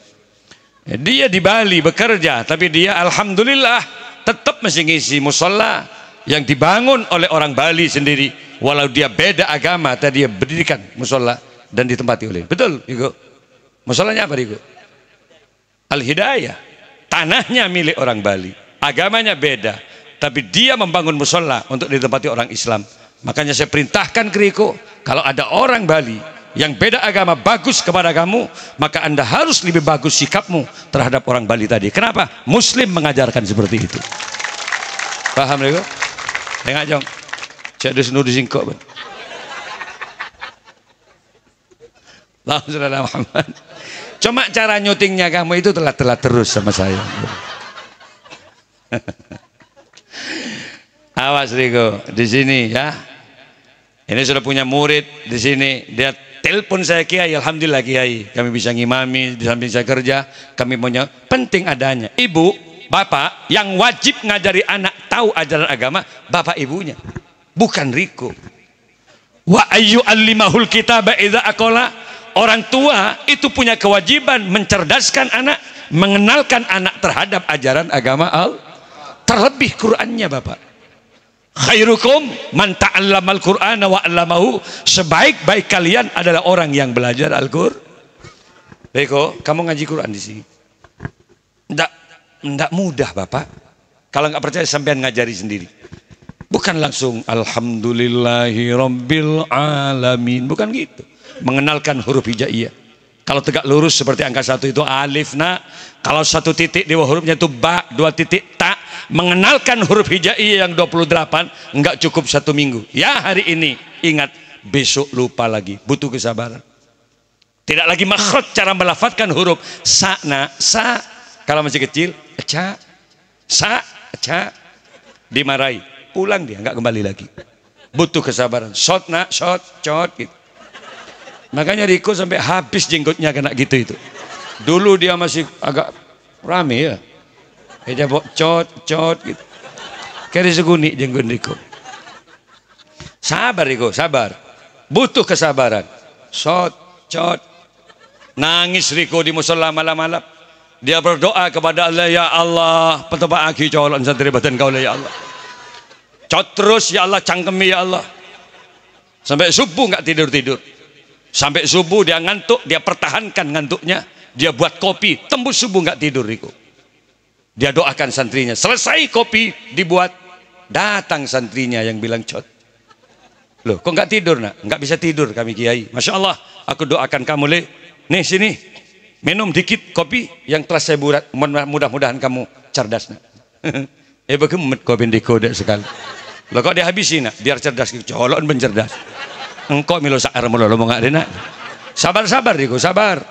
[SPEAKER 1] Dia di Bali bekerja, tapi dia alhamdulillah tetap masih ngisi musalla yang dibangun oleh orang Bali sendiri. Walau dia beda agama, tadi dia berdirikan musalla dan ditempati oleh. Betul, Riko? Musallanya apa, Riko? Al-Hidayah. Tanahnya milik orang Bali, agamanya beda, tapi dia membangun musalla untuk ditempati orang Islam. Makanya saya perintahkan ke Riko, kalau ada orang Bali yang beda agama bagus kepada kamu, maka anda harus lebih bagus sikapmu terhadap orang Bali tadi. Kenapa? Muslim mengajarkan seperti itu. Paham, Riko? Tengok jong. Cek ada senur di singkok. Allahumma Muhammad. Cuma cara nyutingnya kamu itu telat terus sama saya. Awas Riko di sini ya. Ini sudah punya murid di sini. Dia telepon saya, Kiai, alhamdulillah Kiai, kami bisa ngimami di samping saya kerja. Kami punya penting adanya. Ibu, bapak yang wajib ngajari anak tahu ajaran agama, bapak ibunya. Bukan Riko. Wa ayyu allimahul kitaba idza aqala. Orang tua itu punya kewajiban mencerdaskan anak, mengenalkan anak terhadap ajaran agama terlebih Qur'annya, Bapak. Khairukum man ta'allamal Qur'ana wa 'allamahu. Sebaik-baik kalian adalah orang yang belajar Al-Qur'an. Riko, kamu ngaji Qur'an di sini. Enggak mudah, Bapak. Kalau nggak percaya sampean ngajari sendiri. Bukan langsung alhamdulillahi rabbil alamin, bukan gitu. Mengenalkan huruf hijaiyah. Kalau tegak lurus seperti angka 1 itu alif na, kalau 1 titik di bawah hurufnya itu ba, 2 titik ta. Mengenalkan huruf hijaiyah yang 28 enggak cukup 1 minggu. Ya hari ini ingat, besok lupa lagi, butuh kesabaran. Tidak lagi makhraj cara melafadzkan huruf sa, na, sa. Kalau masih kecil, eca, sa, eca, dimarahi, pulang dia, nggak kembali lagi. Butuh kesabaran. Shot, na, shot, cot, gitu. Makanya Riko sampai habis jenggotnya kena gitu itu. Dulu dia masih agak rame ya. Dia bawa cot gitu. Kayak seguni jenggot Riko. Sabar Riko, sabar. Butuh kesabaran. Shot, cot. Nangis Riko di musola malam-malam. Dia berdoa kepada Allah, ya Allah, petapa aki colon santri badan kau ya Allah. Cot terus ya Allah, cangkemi ya Allah. Sampai subuh nggak tidur-tidur. Sampai subuh dia ngantuk, dia pertahankan ngantuknya, dia buat kopi, tembus subuh nggak tidur Riko. Dia doakan santrinya, selesai kopi dibuat, datang santrinya yang bilang cot. Loh, kok nggak tidur nak? Nggak bisa tidur kami kiai. Masya Allah, aku doakan kamu le. Nih sini, minum dikit kopi yang telah saya buat. Mudah-mudahan kamu cerdas nak. Bagaimana kopi Riko dek sekali. Loh kok dia habisin nak? Biar cerdas, colon mencerdas. Engkau milo sakar mulu lo nggak ada nak. Sabar Riko, sabar.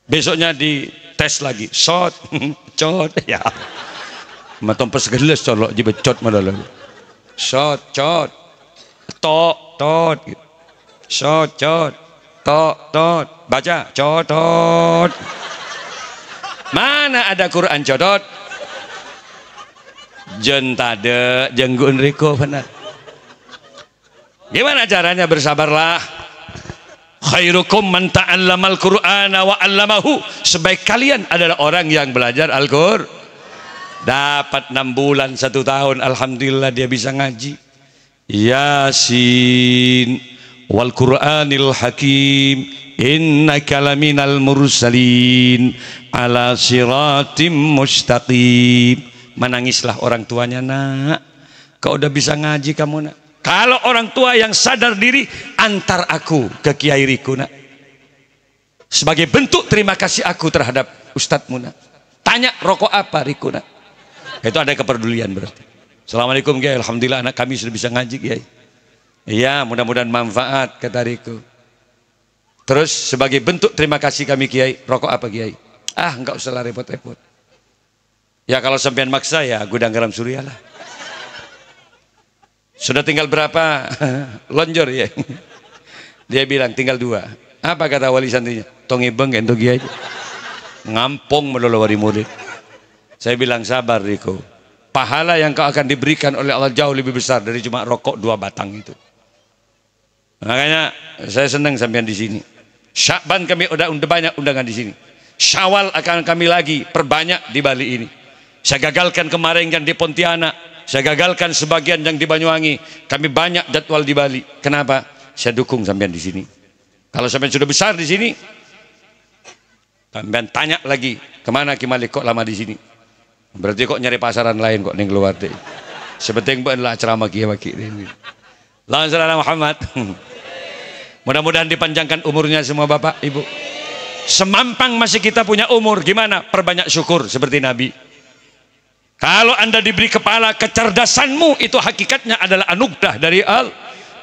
[SPEAKER 1] Besoknya di tes lagi, shot, cot, ya. Matom pas gelas colok jebecot malah lo. Shot, cot, tot, gitu. Shot, cot, tot, baca, cotot. Mana ada Quran cotot? Jentade jenggun Riko benar. Gimana caranya? Bersabarlah. Khairukum man ta'allamal Qur'ana wa 'allamahu. Sebaik kalian adalah orang yang belajar Al-Qur'an. Dapat 6 bulan 1 tahun, alhamdulillah dia bisa ngaji. Yasin wal Qur'anil Hakim innaka laminal mursalin ala siratim mustaqim. Menangislah orang tuanya, nak, kau udah bisa ngaji kamu nak. Kalau orang tua yang sadar diri, antar aku ke Kiai Riko nak. Sebagai bentuk terima kasih aku terhadap Ustadzmu nak. Tanya rokok apa Riko nak. Itu ada kepedulian berarti. Assalamualaikum Kiai, alhamdulillah anak kami sudah bisa ngaji Kiai. Iya, mudah-mudahan manfaat kata Riko. Terus sebagai bentuk terima kasih kami Kiai, rokok apa Kiai? Ah, enggak usah lah repot-repot. Ya kalau sampean maksa ya gudang garam surya lah. Sudah tinggal berapa? Lonjor ya. Dia bilang tinggal 2. Apa kata wali santrinya? Tongi beng entuk Kiai. Ngampung melolo wari murid. Saya bilang sabar Riko. Pahala yang kau akan diberikan oleh Allah jauh lebih besar dari cuma rokok 2 batang itu. Makanya saya senang sampean di sini. Syakban kami udah banyak undangan di sini. Syawal akan kami lagi perbanyak di Bali ini. Saya gagalkan kemarin yang di Pontianak. Saya gagalkan sebagian yang di Banyuwangi. Kami banyak jadwal di Bali. Kenapa? Saya dukung sampean di sini. Kalau sampean sudah besar di sini, sampean tanya lagi, kemana Ki Malik kok lama di sini? Berarti kok nyari pasaran lain kok ning luar deh. Sepenting bukan lah ceramah kiai ini. Allahumma shalli ala Muhammad. Mudah-mudahan dipanjangkan umurnya semua bapak ibu. Semampang masih kita punya umur, gimana? Perbanyak syukur seperti Nabi. Kalau anda diberi kepala, kecerdasanmu itu hakikatnya adalah anugerah dari Allah.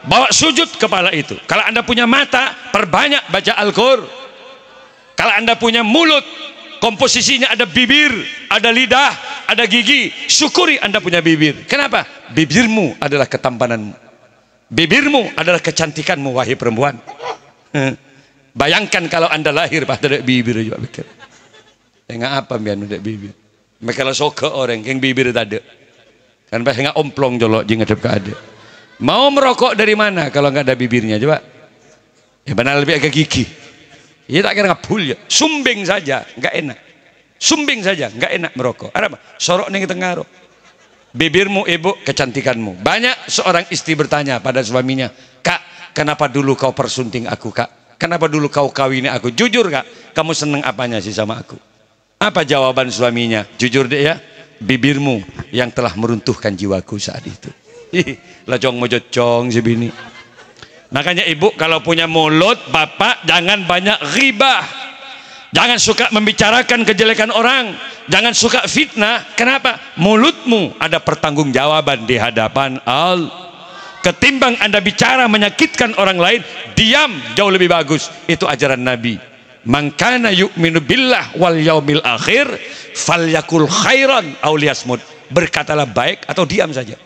[SPEAKER 1] Bawa sujud kepala itu. Kalau anda punya mata, perbanyak baca Al-Qur'an. Kalau anda punya mulut, komposisinya ada bibir, ada lidah, ada gigi, syukuri anda punya bibir. Kenapa? Bibirmu adalah ketampananmu. Bibirmu adalah kecantikanmu wahai perempuan. Bayangkan kalau anda lahir pada bibir juga pikir. Enggak apa biar ada bibir. Mereka suka orang yang bibir tak ada. Kan bahasa nggak omplong jolok jeng ngadep ke ada. Mau merokok dari mana kalau nggak ada bibirnya coba? Ya benar lebih agak gigi. Ya tak kira ngapul ya. Sumbing saja nggak enak. Sumbing saja nggak enak merokok. Ada apa? Sorok nih tengah. Bibirmu ibu kecantikanmu. Banyak seorang istri bertanya pada suaminya, Kak, kenapa dulu kau persunting aku Kak? Kenapa dulu kau kawini aku? Jujur Kak, kamu seneng apanya sih sama aku? Apa jawaban suaminya? Jujur deh ya, bibirmu yang telah meruntuhkan jiwaku saat itu. Lajong mojocong si bini. Makanya ibu kalau punya mulut, bapak jangan banyak ghibah. Jangan suka membicarakan kejelekan orang. Jangan suka fitnah. Kenapa? Mulutmu ada pertanggungjawaban di hadapan Allah. Ketimbang Anda bicara menyakitkan orang lain, diam jauh lebih bagus. Itu ajaran Nabi. Man kana yu'minu billah wal yaumil akhir falyakul khairan aw liyasmut. Berkatalah baik atau diam saja.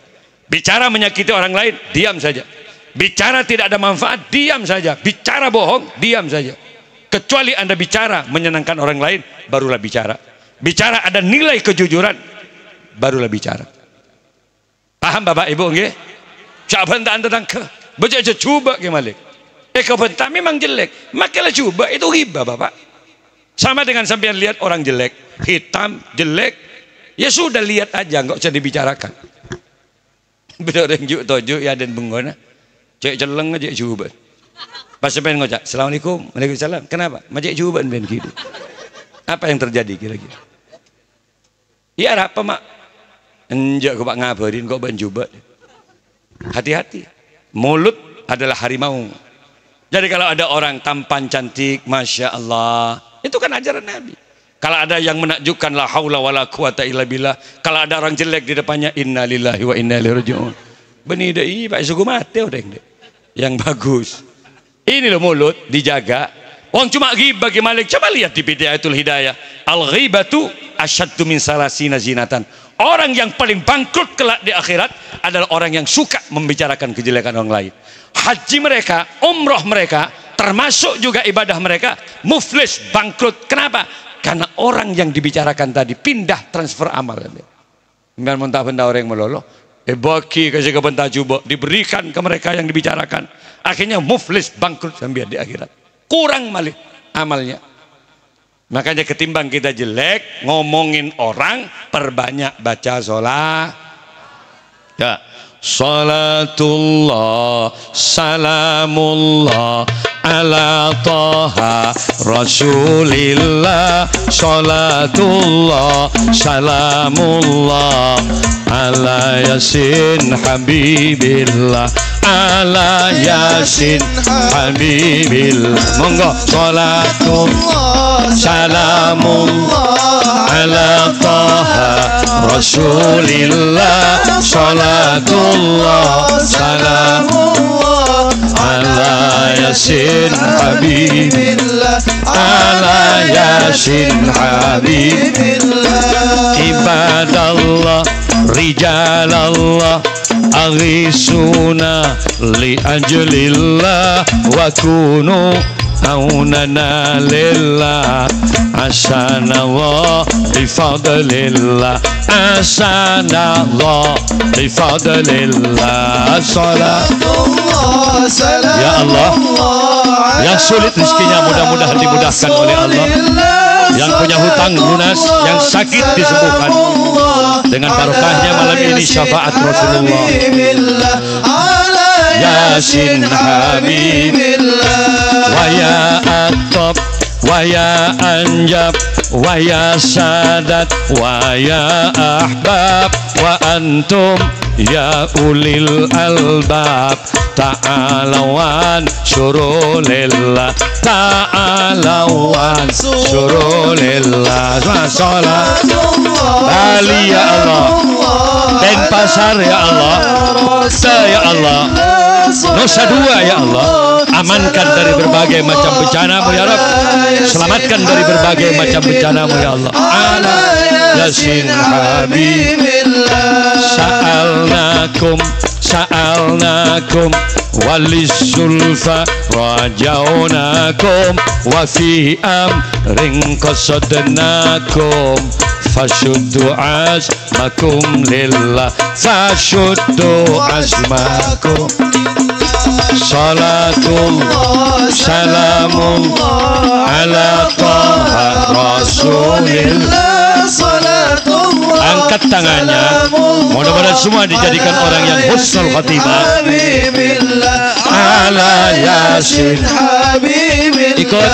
[SPEAKER 1] Bicara menyakiti orang lain, diam saja. Bicara tidak ada manfaat, diam saja. Bicara bohong, diam saja. Kecuali Anda bicara menyenangkan orang lain, barulah bicara. Bicara ada nilai kejujuran, barulah bicara. Paham Bapak Ibu nggih? Siapa anda ke baca coba gimana? Kau bentar memang jelek, makalah coba itu ghibah Bapak. Sama dengan sampean lihat orang jelek, hitam, jelek, ya sudah lihat aja, nggak usah dibicarakan. Betul yang juk tojo ya dan bengona, cek celeng aja coba. Pas sampean ngocak, assalamualaikum, waalaikumsalam. Kenapa? Macam coba ben gitu. Apa yang terjadi kira-kira? Ya apa mak? Enjak kau pak ngabarin kau ban coba. Hati-hati, mulut adalah harimau. Jadi kalau ada orang tampan cantik, masya Allah, itu kan ajaran Nabi. Kalau ada yang menakjubkan, la haula wala quwata illa billah. Kalau ada orang jelek di depannya, inna lillahi wa inna ilaihi raji'un. Benih deh, pak suku mati udah yang bagus. Ini loh mulut dijaga. Orang cuma ghibah gimana? Coba lihat di Bidayatul Hidayah. Al ghibatu asyaddu min salasina zinatan. Orang yang paling bangkrut kelak di akhirat adalah orang yang suka membicarakan kejelekan orang lain. Haji mereka, umroh mereka, termasuk juga ibadah mereka, muflis, bangkrut. Kenapa? Karena orang yang dibicarakan tadi pindah transfer amal. Biar mentah-mentah orang yang meloloh, bagi kasih ke bentah coba diberikan ke mereka yang dibicarakan. Akhirnya muflis, bangkrut sampai di akhirat. Kurang malih amalnya. Makanya ketimbang kita jelek ngomongin orang, perbanyak baca sholat. Ya, salatullah salamullah ala taha rasulillah. Salatullah salamullah ala yasin habibillah. Ala yasin habibillah. Monggo salatullah salamullah ala taha rasulillah. Salatullah salamullah ala yasin habibillah. Ala yasin habibillah. Ibadallah rijalallah aghisuna li ajlillah wa kunu aunana lillah. Asanallah bifadlillah. Asanallah bifadlillah. Salatullah salam ya Allah. Yang sulit rezekinya mudah-mudahan dimudahkan oleh Allah. Yang punya hutang lunas, yang sakit disembuhkan dengan barokahnya malam ini syafaat Rasulullah. Yasin habibillah wa ya atab wa ya anjab wa ya sadat wa ya ahbab wa antum ya ulil albab. Ta'alawan syurulillah. Ta'alawan syurulillah. Salat Bali ya Allah, Denpasar ya Allah, Kuta ya Allah, Nusa Dua ya Allah. Amankan dari berbagai macam bencana-Mu ya Rabb. Selamatkan dari berbagai macam bencana-Mu ya Allah. Ala yasin habibillah. Sa'alnakum sa'alnakum walisulfa rajaunakum wa fi amrin qasadnakum fashuddu azmakum lillah. Fashuddu azmakum. Salatullah salamullah ala taha rasulillah. Angkat tangannya, mudah-mudahan semua dijadikan orang yang husnul khatimah. Ala yasin habibillah. Ikut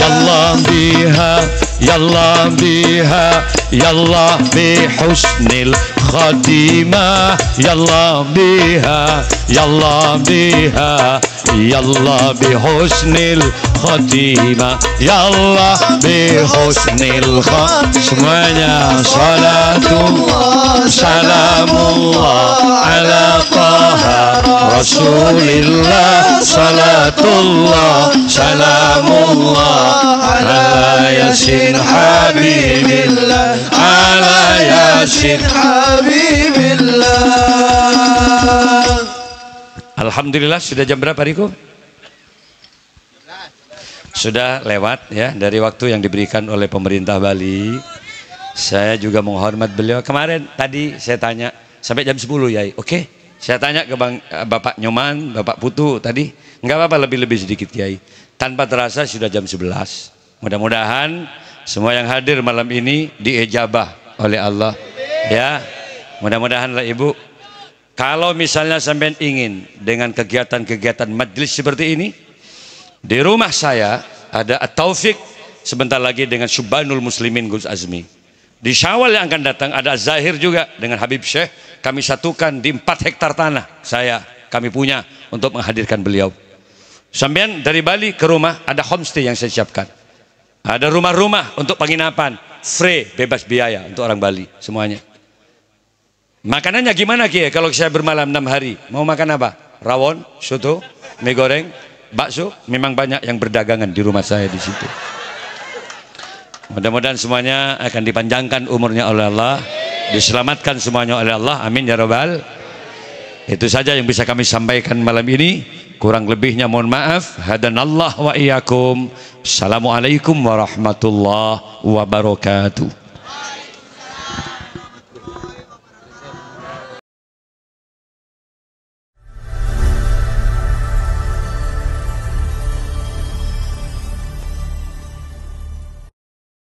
[SPEAKER 1] yallah biha yallah biha yallah bi husnil khatimah. Yallah biha yallah biha yallah bi husnil khotimah, ya Allah bi husnil khotimah. Semuanya salatullah salamullah ala taha rasulillah, salatullah salamullah ala yasin habibillah, ala yasin habibillah. Alhamdulillah, sudah jam berapa Riko? Sudah lewat ya dari waktu yang diberikan oleh pemerintah Bali. Saya juga menghormat beliau. Kemarin tadi saya tanya sampai jam 10 Yai. Oke, saya tanya ke Bapak Nyoman, Bapak Putu tadi, nggak apa-apa lebih-lebih sedikit Yai. Tanpa terasa sudah jam 11. Mudah-mudahan semua yang hadir malam ini diijabah oleh Allah. Ya, mudah-mudahanlah Ibu. Kalau misalnya sampai ingin dengan kegiatan-kegiatan majlis seperti ini, di rumah saya ada At-Taufik sebentar lagi dengan Subhanul Muslimin Gus Azmi. Di Syawal yang akan datang ada Zahir juga dengan Habib Syekh. Kami satukan di 4 hektar tanah kami punya untuk menghadirkan beliau. Sampean dari Bali ke rumah ada homestay yang saya siapkan. Ada rumah-rumah untuk penginapan, free, bebas biaya untuk orang Bali semuanya. Makanannya gimana Kiai? Kalau saya bermalam 6 hari, mau makan apa? Rawon, soto, mie goreng, bakso. Memang banyak yang berdagangan di rumah saya di situ. Mudah-mudahan semuanya akan dipanjangkan umurnya oleh Allah, diselamatkan semuanya oleh Allah. Amin ya rabbal. Itu saja yang bisa kami sampaikan malam ini. Kurang lebihnya mohon maaf. Hadanallah wa iyyakum. Assalamualaikum warahmatullahi wabarakatuh.